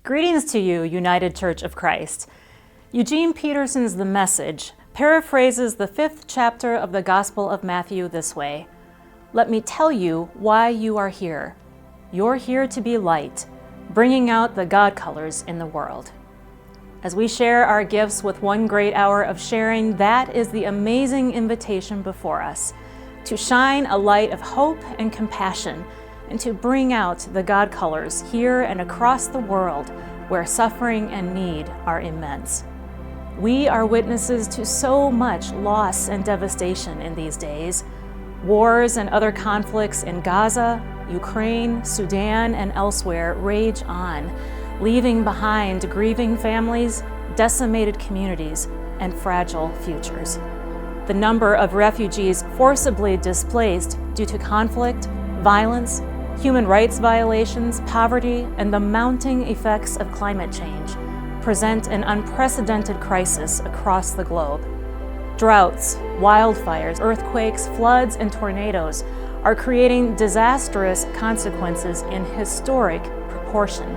Greetings to you, United Church of Christ. Eugene Peterson's The Message paraphrases the 5th chapter of the Gospel of Matthew this way: "Let me tell you why you are here. You're here to be light, bringing out the God colors in the world." As we share our gifts with one great hour of sharing, that is the amazing invitation before us, to shine a light of hope and compassion, and to bring out the God colors here and across the world where suffering and need are immense. We are witnesses to so much loss and devastation in these days. Wars and other conflicts in Gaza, Ukraine, Sudan, and elsewhere rage on, leaving behind grieving families, decimated communities, and fragile futures. The number of refugees forcibly displaced due to conflict, violence, human rights violations, poverty, and the mounting effects of climate change present an unprecedented crisis across the globe. Droughts, wildfires, earthquakes, floods, and tornadoes are creating disastrous consequences in historic proportion.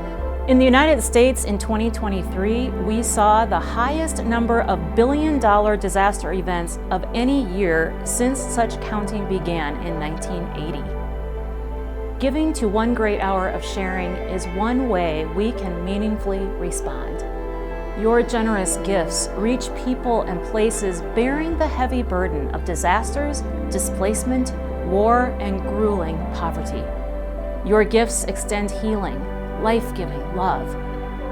In the United States in 2023, we saw the highest number of billion-dollar disaster events of any year since such counting began in 1980. Giving to one great hour of sharing is one way we can meaningfully respond. Your generous gifts reach people and places bearing the heavy burden of disasters, displacement, war, and grueling poverty. Your gifts extend healing, life-giving love.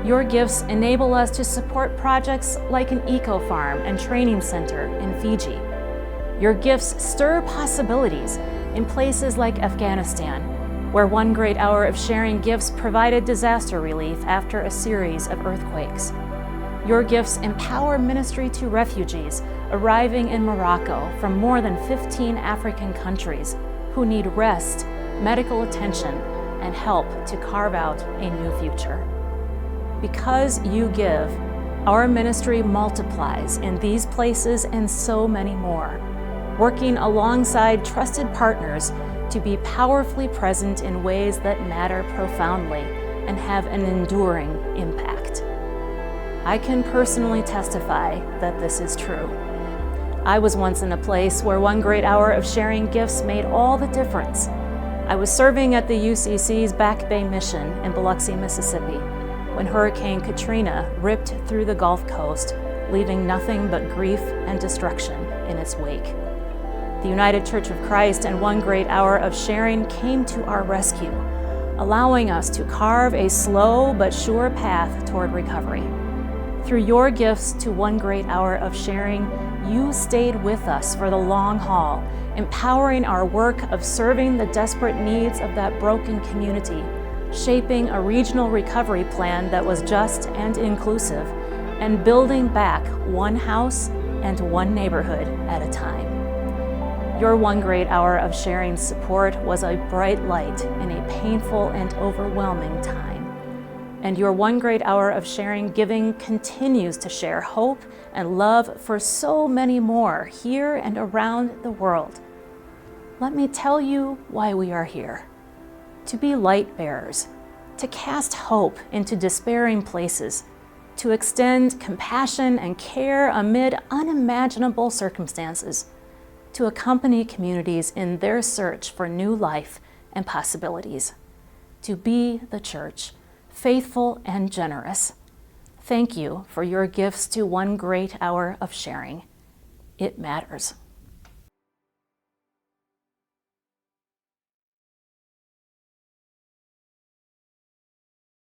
Your gifts enable us to support projects like an eco-farm and training center in Fiji. Your gifts stir possibilities in places like Afghanistan, where one great hour of sharing gifts provided disaster relief after a series of earthquakes. Your gifts empower ministry to refugees arriving in Morocco from more than 15 African countries who need rest, medical attention, and help to carve out a new future. Because you give, our ministry multiplies in these places and so many more, working alongside trusted partners to be powerfully present in ways that matter profoundly and have an enduring impact. I can personally testify that this is true. I was once in a place where one great hour of sharing gifts made all the difference. I was serving at the UCC's Back Bay mission in Biloxi, Mississippi, when Hurricane Katrina ripped through the Gulf Coast, leaving nothing but grief and destruction in its wake. The United Church of Christ and one great hour of sharing came to our rescue, allowing us to carve a slow but sure path toward recovery. Through your gifts to one great hour of sharing, you stayed with us for the long haul, empowering our work of serving the desperate needs of that broken community, shaping a regional recovery plan that was just and inclusive, and building back one house and one neighborhood at a time. Your one great hour of sharing support was a bright light in a painful and overwhelming time. And your one great hour of sharing giving continues to share hope and love for so many more here and around the world. Let me tell you why we are here: to be light bearers, to cast hope into despairing places, to extend compassion and care amid unimaginable circumstances, to accompany communities in their search for new life and possibilities, to be the church, faithful and generous. Thank you for your gifts to one great hour of sharing. It matters.